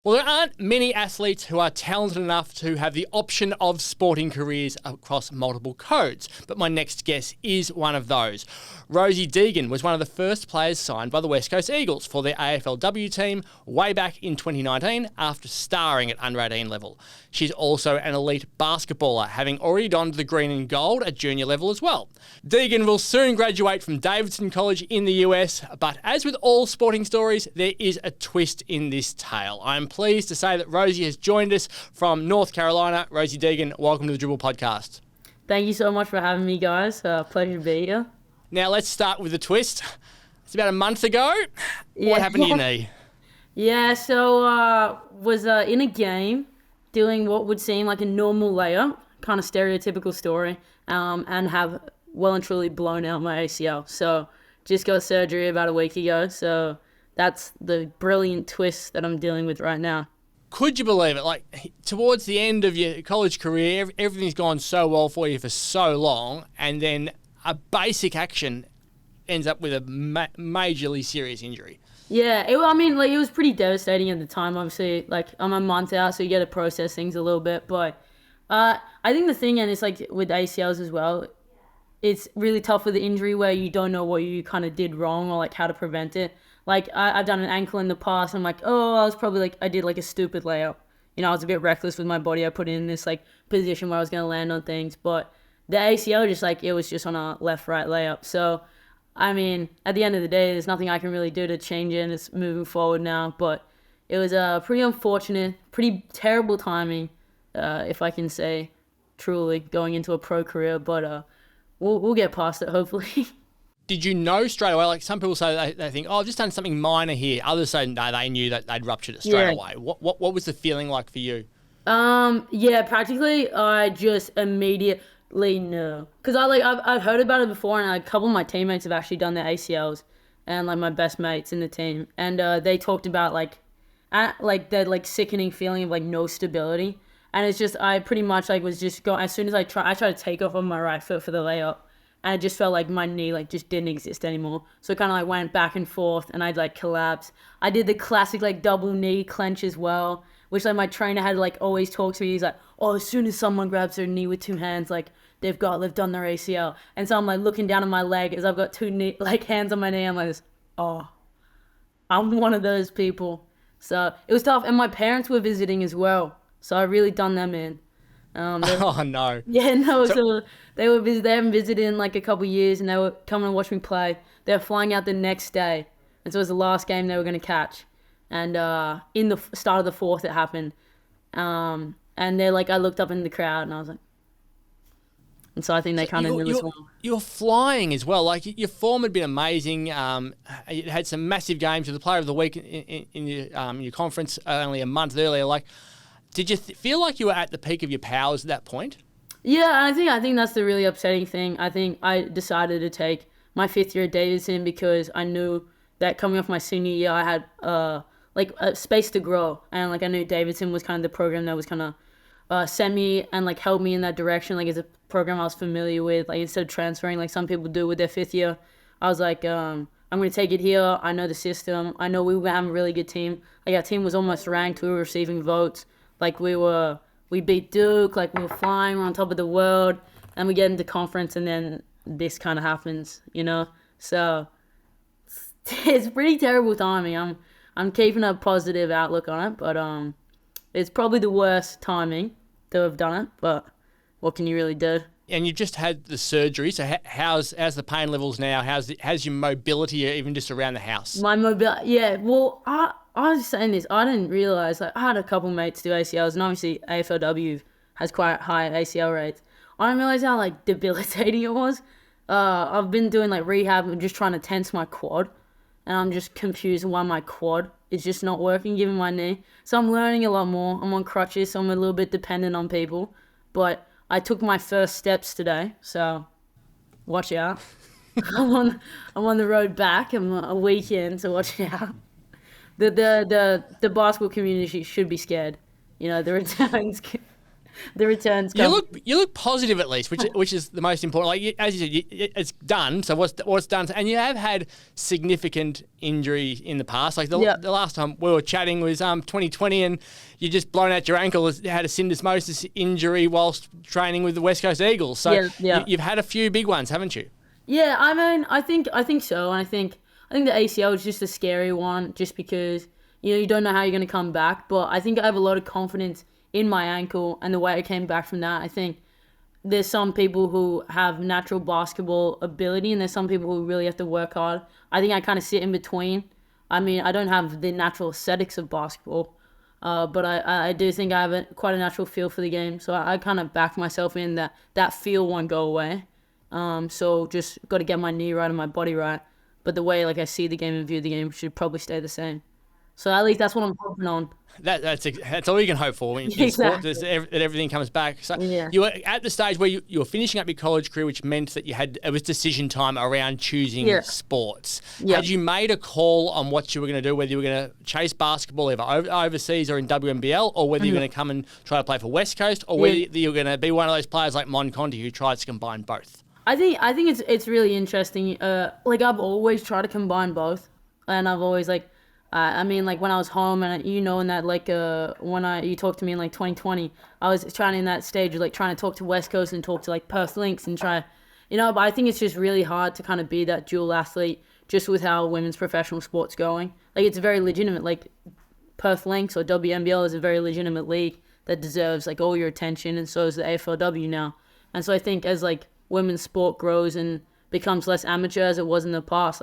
Well, there aren't many athletes who are talented enough to have the option of sporting careers across multiple codes, but my next guest is one of those. Rosie Deegan was one of the first players signed by the West Coast Eagles for their AFLW team way back in 2019 after starring at under 18 level. She's also an elite basketballer, having already donned the green and gold at junior level as well. Deegan will soon graduate from Davidson College in the US, but as with all sporting stories, there is a twist in this tale. I'm pleased to say that Rosie has joined us from North Carolina. Rosie Deegan, welcome to the Dribble Podcast. Thank you so much for having me, guys. Pleasure to be here. Now, let's start with the twist. It's about a month ago. What happened to your knee? Yeah, so was in a game doing what would seem like a normal layup, kind of stereotypical story, and have well and truly blown out my ACL. So just got surgery about a week ago, so that's the brilliant twist that I'm dealing with right now. Could you believe it? Like, towards the end of your college career, everything's gone so well for you for so long, and then a basic action ends up with a majorly serious injury. Yeah, it was pretty devastating at the time. Obviously, like, I'm a month out, so you got to process things a little bit. But I think the thing, and it's like with ACLs as well, it's really tough with the injury where you don't know what you kind of did wrong or like how to prevent it. Like, I've done an ankle in the past. I'm like, I did like a stupid layup. You know, I was a bit reckless with my body. I put it in this like position where I was going to land on things. But the ACL it was just on a left-right layup. So, I mean, at the end of the day, there's nothing I can really do to change it, and it's moving forward now. But it was pretty unfortunate, pretty terrible timing, if I can say truly, going into a pro career. But we'll get past it, hopefully. Did you know straight away? Like, some people say they think, oh, I've just done something minor here. Others say, no, they knew that they'd ruptured it straight away. What was the feeling like for you? Yeah, practically I just immediately knew. Because I've heard about it before, and a couple of my teammates have actually done their ACLs, and like my best mates in the team. And they talked about that like sickening feeling of like no stability. And it's just, I pretty much like was just going, as soon as I tried to take off on my right foot for the layup, and it just felt like my knee like just didn't exist anymore. So it kind of like went back and forth, and I'd like collapse. I did the classic like double knee clench as well, which like my trainer had like always talked to me. He's like, oh, as soon as someone grabs their knee with two hands, like they've done their ACL. And so I'm like looking down at my leg as I've got hands on my knee. I'm like, oh, I'm one of those people. So it was tough. And my parents were visiting as well. So I really done them in. Oh, no. Yeah, no, so they haven't visited in like a couple of years, and they were coming and watch me play. They were flying out the next day, and so it was the last game they were going to catch. And in the start of the fourth, it happened. And they're like, I looked up in the crowd, and I was like, and so I think they kind of knew as well. You're flying as well. Like, your form had been amazing. You had some massive games. You're the player of the week in your conference only a month earlier. Like, did you feel like you were at the peak of your powers at that point? Yeah, I think that's the really upsetting thing. I think I decided to take my fifth year at Davidson because I knew that coming off my senior year, I had a space to grow, and like I knew Davidson was kind of the program that was kind of sent me and like helped me in that direction. Like, it's a program I was familiar with. Like, instead of transferring like some people do with their fifth year, I was like, I'm going to take it here. I know the system. I know we were going to have a really good team. Like, our team was almost ranked. We were receiving votes. Like, we beat Duke, like we were flying, we're on top of the world, and we get into conference, and then this kind of happens, you know? So it's pretty terrible timing. I'm keeping a positive outlook on it, but it's probably the worst timing to have done it, but what can you really do? And you've just had the surgery, so how's the pain levels now? How's your mobility even just around the house? My mobility, yeah, well, I was saying this, I didn't realise, like, I had a couple mates do ACLs, and obviously AFLW has quite high ACL rates. I didn't realise how, like, debilitating it was. I've been doing, like, rehab and just trying to tense my quad, and I'm just confused why my quad is just not working, given my knee. So I'm learning a lot more. I'm on crutches, so I'm a little bit dependent on people. But I took my first steps today, so watch out. I'm on the road back. I'm a week in, so watch out. The basketball community should be scared. You know, the returns. The returns You come. look positive at least, which is the most important. Like as you said, it's done. So what's done, and you have had significant injury in the past. Like the last time we were chatting was 2020, and you just blown out your ankle. Had a syndesmosis injury whilst training with the West Coast Eagles. So you've had a few big ones, haven't you? Yeah, I mean, I think so, and I think the ACL is just a scary one, just because you don't know how you're going to come back. But I think I have a lot of confidence in my ankle and the way I came back from that. I think there's some people who have natural basketball ability, and there's some people who really have to work hard. I think I kind of sit in between. I mean, I don't have the natural aesthetics of basketball, but I do think I have quite a natural feel for the game. So I kind of back myself in that feel won't go away. So just got to get my knee right and my body right. But the way I see the game and view the game should probably stay the same. So at least that's what I'm hoping on. That's all you can hope for in sport, that everything comes back. So you were at the stage where you were finishing up your college career, which meant that it was decision time around choosing sports. Had you made a call on what you were going to do, whether you were going to chase basketball either overseas or in WNBL, or whether you were going to come and try to play for West Coast, or whether you were going to be one of those players like Mon Conti who tries to combine both? I think it's really interesting. I've always tried to combine both, and I've always I mean, when I was home, and in that, when you talked to me in 2020, I was trying in that stage of trying to talk to West Coast and talk to Perth Lynx and try, but I think it's just really hard to kind of be that dual athlete just with how women's professional sport's going. It's very legitimate. Perth Lynx or WNBL is a very legitimate league that deserves all your attention, and so is the AFLW now. And so I think as women's sport grows and becomes less amateur as it was in the past,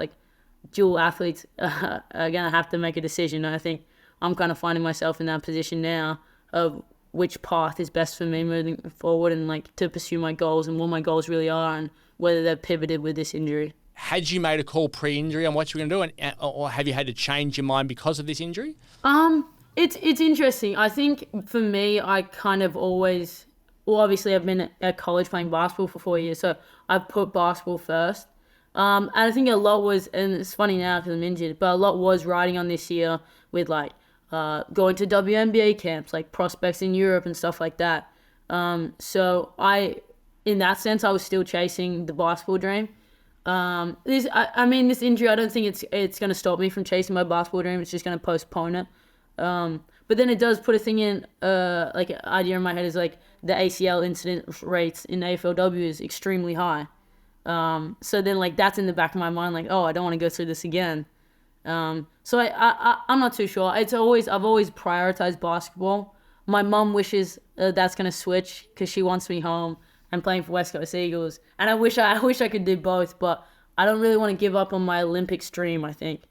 dual athletes are going to have to make a decision. And I think I'm kind of finding myself in that position now of which path is best for me moving forward, and to pursue my goals and what my goals really are, and whether they're pivoted with this injury. Had you made a call pre-injury on what you were going to do, or have you had to change your mind because of this injury? It's interesting. I think for me, I kind of always, obviously I've been at college playing basketball for 4 years, so I've put basketball first. And I think a lot was, and it's funny now because I'm injured, but a lot was riding on this year with going to WNBA camps, prospects in Europe and stuff like that. So in that sense, I was still chasing the basketball dream. This injury, I don't think it's going to stop me from chasing my basketball dream. It's just going to postpone it. But then it does put a thing in, an idea in my head is the ACL incident rates in AFLW is extremely high. So then that's in the back of my mind, I don't want to go through this again. So I'm not too sure. I've always prioritized basketball. My mum wishes that's gonna switch because she wants me home and playing for West Coast Eagles. And I wish I could do both, but I don't really want to give up on my Olympics dream. I think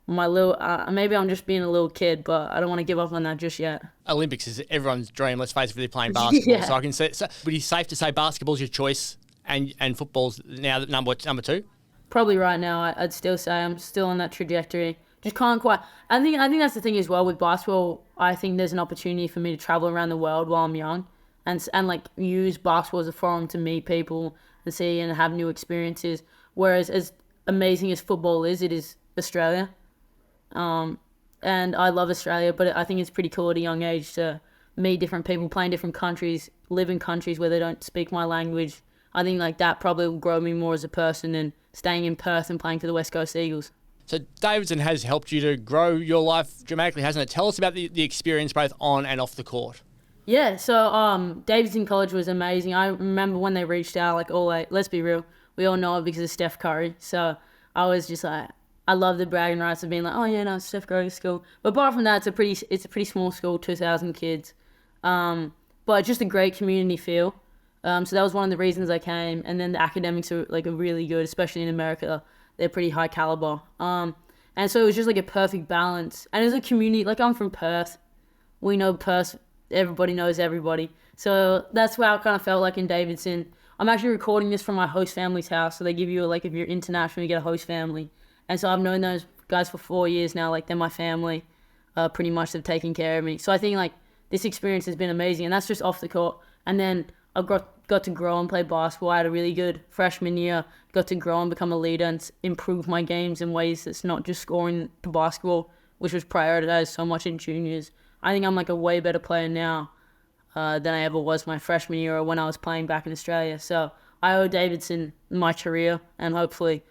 my little maybe I'm just being a little kid, but I don't want to give up on that just yet. Olympics is everyone's dream. Let's face it, if they're playing basketball. So I can say, would it be safe to say basketball's your choice? And football's now number two? Probably right now, I'd still say I'm still on that trajectory. Just can't quite. I think that's the thing as well with basketball. I think there's an opportunity for me to travel around the world while I'm young, and use basketball as a forum to meet people and see and have new experiences. Whereas as amazing as football is, it is Australia, and I love Australia. But I think it's pretty cool at a young age to meet different people, play in different countries, live in countries where they don't speak my language. I think that probably will grow me more as a person than staying in Perth and playing for the West Coast Eagles. So Davidson has helped you to grow your life dramatically, hasn't it? Tell us about the experience both on and off the court. Yeah, so Davidson College was amazing. I remember when they reached out, let's be real, we all know it because of Steph Curry. So I was just I love the bragging rights of being it's Steph Curry's school. But apart from that, it's a pretty small school, 2,000 kids. But just a great community feel. So that was one of the reasons I came. And then the academics are are really good, especially in America. They're pretty high caliber. And so it was just a perfect balance. And as a community, I'm from Perth. We know Perth. Everybody knows everybody. So that's how it kind of felt in Davidson. I'm actually recording this from my host family's house. So they give you if you're international, you get a host family. And so I've known those guys for 4 years now. They're my family. Pretty much they've taken care of me. So I think this experience has been amazing. And that's just off the court. And then I got to grow and play basketball. I had a really good freshman year. Got to grow and become a leader and improve my games in ways that's not just scoring the basketball, which was prioritized so much in juniors. I think I'm a way better player now than I ever was my freshman year or when I was playing back in Australia. So I owe Davidson my career, and hopefully,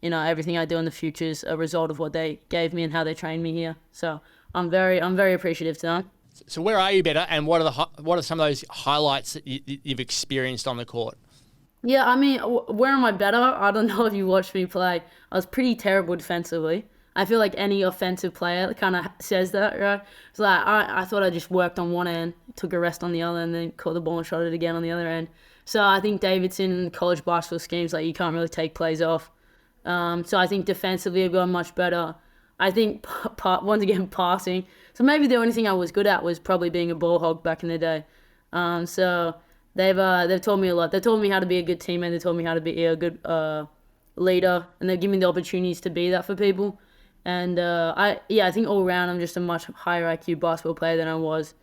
everything I do in the future is a result of what they gave me and how they trained me here. So I'm very appreciative to them. So where are you better, and what are some of those highlights that you've experienced on the court? Yeah, I mean, where am I better? I don't know if you watched me play. I was pretty terrible defensively. I feel like any offensive player kind of says that, right? It's like I thought I just worked on one end, took a rest on the other, and then caught the ball and shot it again on the other end. So I think Davidson college basketball schemes, like, you can't really take plays off. So I think defensively I've gotten much better. I think once again passing. So maybe the only thing I was good at was probably being a ball hog back in the day. So they've taught me a lot. They taught me how to be a good teammate. They taught me how to be a good leader, and they've given me the opportunities to be that for people. And I think all around I'm just a much higher IQ basketball player than I was.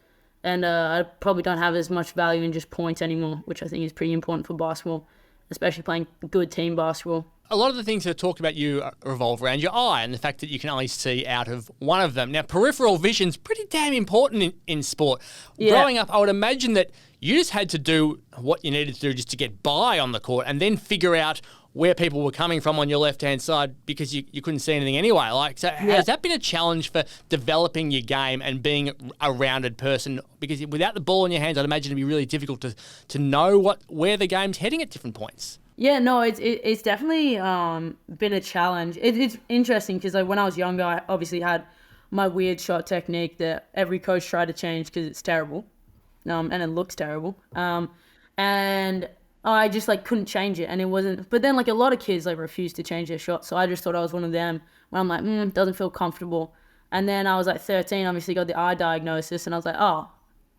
And I probably don't have as much value in just points anymore, which I think is pretty important for basketball, especially playing good team basketball. A lot of the things that are talked about you revolve around your eye and the fact that you can only see out of one of them. Now, peripheral vision's pretty damn important in sport. Yeah. Growing up, I would imagine that you just had to do what you needed to do just to get by on the court and then figure out where people were coming from on your left-hand side because you couldn't see anything anyway. Has that been a challenge for developing your game and being a rounded person? Because without the ball in your hands, I'd imagine it'd be really difficult to know where the game's heading at different points. Yeah, no, it's definitely been a challenge. It's interesting because when I was younger, I obviously had my weird shot technique that every coach tried to change because it's terrible, and it looks terrible. And I just couldn't change it, and it wasn't. But then a lot of kids refused to change their shot, so I just thought I was one of them. Where I'm like, doesn't feel comfortable. And then I was 13, obviously got the eye diagnosis, and I was like, oh,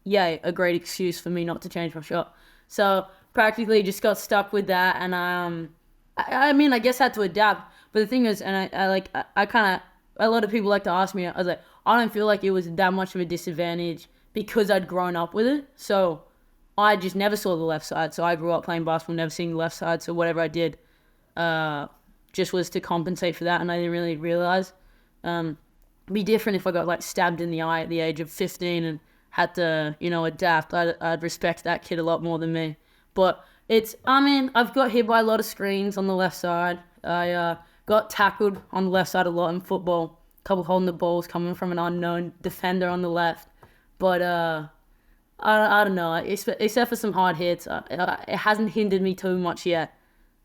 yay, a great excuse for me not to change my shot. So practically just got stuck with that, and I guess I had to adapt. But the thing is, and I kind of, a lot of people like to ask me, I was like, I don't feel like it was that much of a disadvantage because I'd grown up with it. So I just never saw the left side. So I grew up playing basketball, never seeing the left side. So whatever I did just was to compensate for that, and I didn't really realize. It'd be different if I got stabbed in the eye at the age of 15 and had to, adapt. I'd respect that kid a lot more than me. But I've got hit by a lot of screens on the left side. I got tackled on the left side a lot in football. A couple holding the balls coming from an unknown defender on the left. But I don't know. Except for some hard hits, it hasn't hindered me too much yet,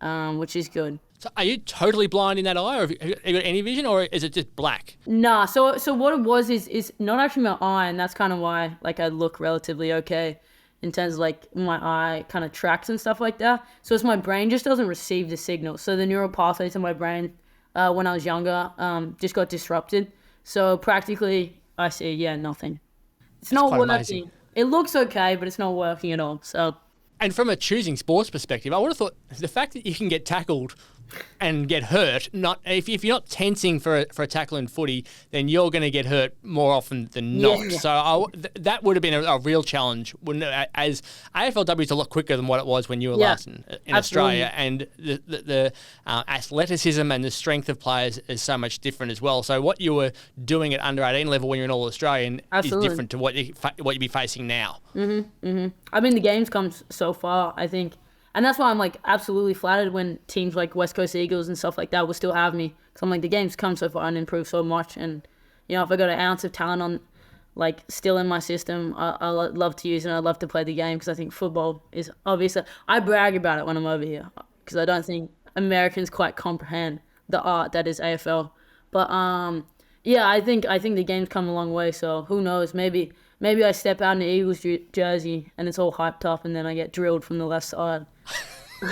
which is good. So are you totally blind in that eye, or have you got any vision, or is it just black? Nah, so what it was is not actually my eye, and that's kind of why I look relatively okay in terms of my eye kind of tracks and stuff like that. So it's my brain just doesn't receive the signal. So the neural pathways in my brain when I was younger just got disrupted. So practically I see nothing. It's not working. Amazing. It looks okay, but it's not working at all. So. And from a choosing sports perspective, I would have thought the fact that you can get tackled and get hurt, if you're not tensing for a tackle in footy, then you're going to get hurt more often than not. Yeah. So that would have been a real challenge, wouldn't it? As AFLW is a lot quicker than what it was when you were last in Australia, and the athleticism and the strength of players is so much different as well. So what you were doing at under 18 level when you're an All Australian is different to what you'd be facing now. I mean, the game's come so far, I think. And that's why I'm absolutely flattered when teams like West Coast Eagles and stuff like that will still have me. Because I'm the game's come so far and improved so much. And, if I got an ounce of talent on, still in my system, I love to use it and I love to play the game because I think football is obviously. I brag about it when I'm over here because I don't think Americans quite comprehend the art that is AFL. But, I think the game's come a long way. So who knows? Maybe I step out in the Eagles jersey and it's all hyped up and then I get drilled from the left side.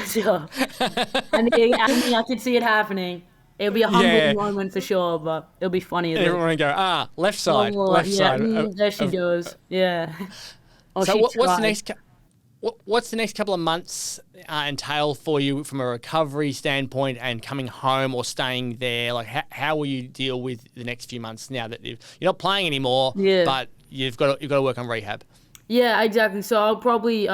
So, I could see it happening. It'll be a humbling moment for sure, but it'll be funny. Everyone will go, left side, left side. There she goes. Yeah. So what's the next couple of months entail for you from a recovery standpoint and coming home or staying there? How will you deal with the next few months now that you're not playing anymore, but you've got to work on rehab? Yeah, exactly. So I'll probably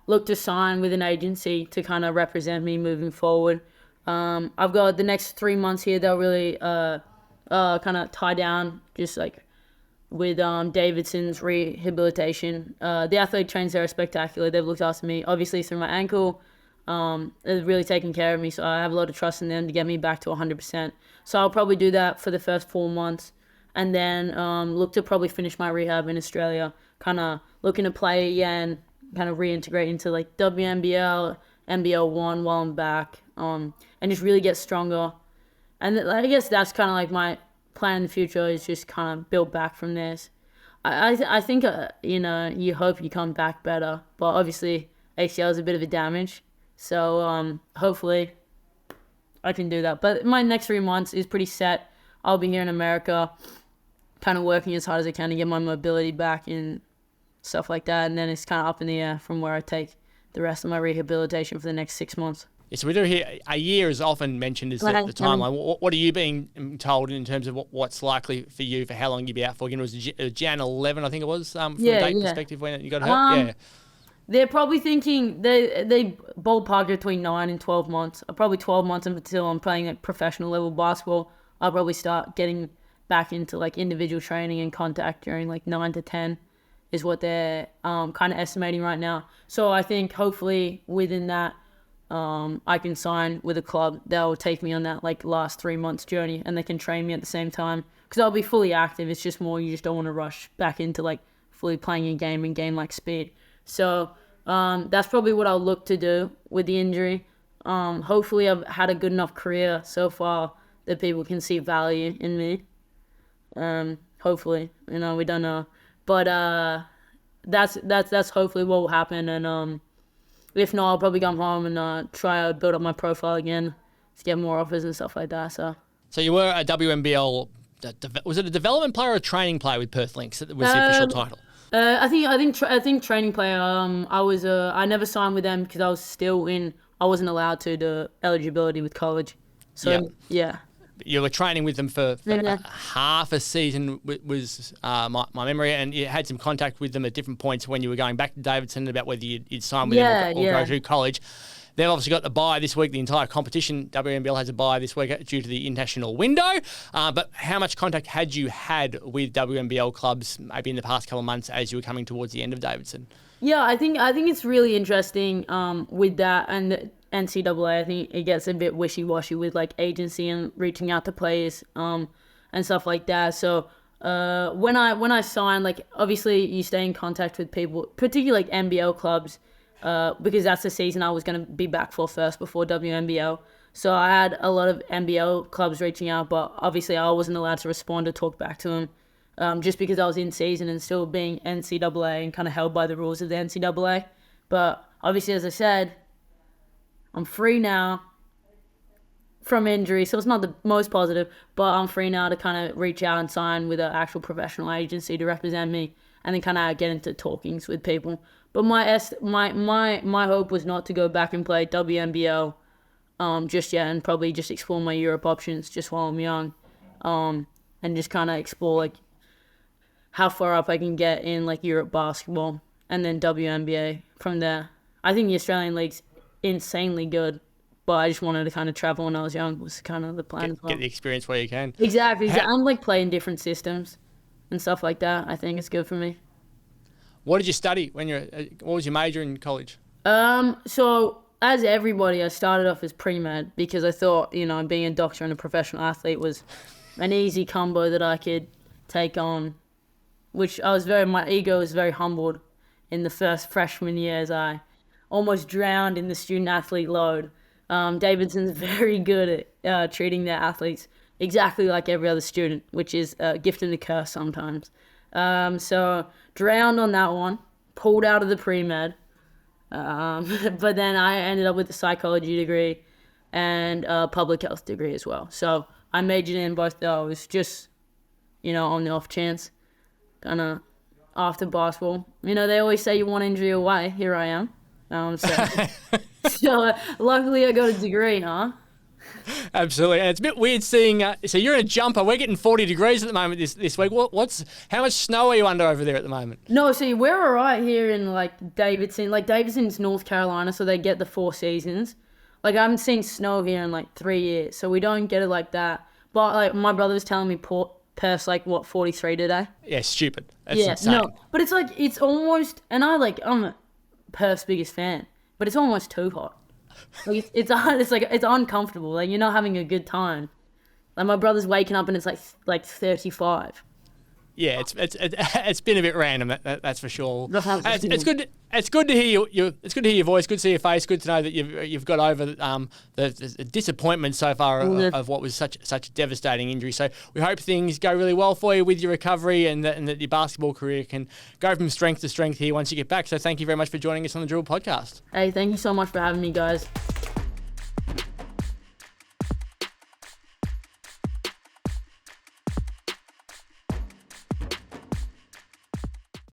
look to sign with an agency to kind of represent me moving forward. I've got the next 3 months here. They'll really kind of tie down just with Davidson's rehabilitation. The athlete trains there are spectacular. They've looked after me, obviously, through my ankle. They've really taken care of me, so I have a lot of trust in them to get me back to 100%. So I'll probably do that for the first 4 months, and then look to probably finish my rehab in Australia, kind of looking to play again, kind of reintegrate into like WNBL, NBL1 while I'm back, and just really get stronger. And I guess that's kind of like my plan in the future, is just kind of build back from this. I think, you hope you come back better, but obviously ACL is a bit of a damage. So hopefully I can do that. But my next 3 months is pretty set. I'll be here in America, kind of working as hard as I can to get my mobility back and stuff like that. And then it's kind of up in the air from where I take the rest of my rehabilitation for the next 6 months. Yeah, so we do hear a year is often mentioned as the timeline. What are you being told in terms of what's likely for you, for how long you'll be out for? Again, it was Jan 11, I think it was, from a date perspective when you got hurt? They're probably thinking they ballpark between 9 and 12 months. Probably 12 months until I'm playing like professional level basketball. I'll probably start getting back into like individual training and contact during like 9 to 10 is what they're kind of estimating right now. So I think hopefully within that I can sign with a club that will take me on that like last 3 months journey, and they can train me at the same time, because I'll be fully active. It's just more you just don't want to rush back into like fully playing a game and gain like speed. So that's probably what I'll look to do with the injury. Hopefully I've had a good enough career so far that people can see value in me. Hopefully, we don't know, but that's hopefully what will happen. And if not, I'll probably come home and try to build up my profile again to get more offers and stuff like that. So you were a WNBL. Was it a development player or a training player with Perth Lynx? That was the official title. I think training player. I never signed with them because I wasn't allowed to the eligibility with college. So yeah. You were training with them for half a season, was my memory, and you had some contact with them at different points when you were going back to Davidson about whether you'd sign with them or go to college. They've obviously got the bye this week, the entire competition. WNBL has a bye this week due to the international window. But how much contact had you had with WNBL clubs maybe in the past couple of months as you were coming towards the end of Davidson? Yeah, I think it's really interesting with that and the NCAA. I think it gets a bit wishy-washy with like agency and reaching out to players and stuff like that. So when I signed, like obviously you stay in contact with people, particularly like NBL clubs, because that's the season I was going to be back for first before WNBL. So I had a lot of NBL clubs reaching out, but obviously I wasn't allowed to respond or talk back to them just because I was in season and still being NCAA and kind of held by the rules of the NCAA. But obviously, as I said, I'm free now from injury, so it's not the most positive, but I'm free now to kind of reach out and sign with an actual professional agency to represent me and then kind of get into talkings with people. But my hope was not to go back and play WNBL just yet, and probably just explore my Europe options just while I'm young, and just kind of explore like how far up I can get in like Europe basketball and then WNBA from there. I think the Australian League's insanely good, but I just wanted to kind of travel when I was young was kind of the plan. Get the experience where you can. Exactly. I'm like playing different systems and stuff like that. I think it's good for me. What did you study what was your major in college? So as everybody, I started off as pre-med because I thought, being a doctor and a professional athlete was an easy combo that I could take on, which my ego was very humbled in the first freshman year as I almost drowned in the student-athlete load. Davidson's very good at treating their athletes exactly like every other student, which is a gift and a curse sometimes. So drowned on that one, pulled out of the pre-med, but then I ended up with a psychology degree and a public health degree as well. So I majored in both those just, on the off chance, kind of after basketball. They always say you're one injury away. Here I am. So luckily I got a degree, huh? Absolutely, and it's a bit weird seeing. So you're in a jumper. We're getting 40 degrees at the moment this week. How much snow are you under over there at the moment? No, see, we're all right here in like Davidson. Like Davidson's North Carolina, so they get the 4 seasons. Like I haven't seen snow here in like 3 years, so we don't get it like that. But like my brother was telling me Perth's like, what, 43 today? Yeah, stupid. That's insane. No, but it's like, it's almost, and I'm Perth's biggest fan, but it's almost too hot. Like it's like it's uncomfortable. Like you're not having a good time. Like my brother's waking up and it's like 35. Yeah, it's been a bit random. That's for sure. It's good. It's good to hear it's good to hear your voice. Good to see your face. Good to know that you've got over the disappointment so far of what was such a devastating injury. So we hope things go really well for you with your recovery and that your basketball career can go from strength to strength here once you get back. So thank you very much for joining us on the Dribble Podcast. Hey, thank you so much for having me, guys.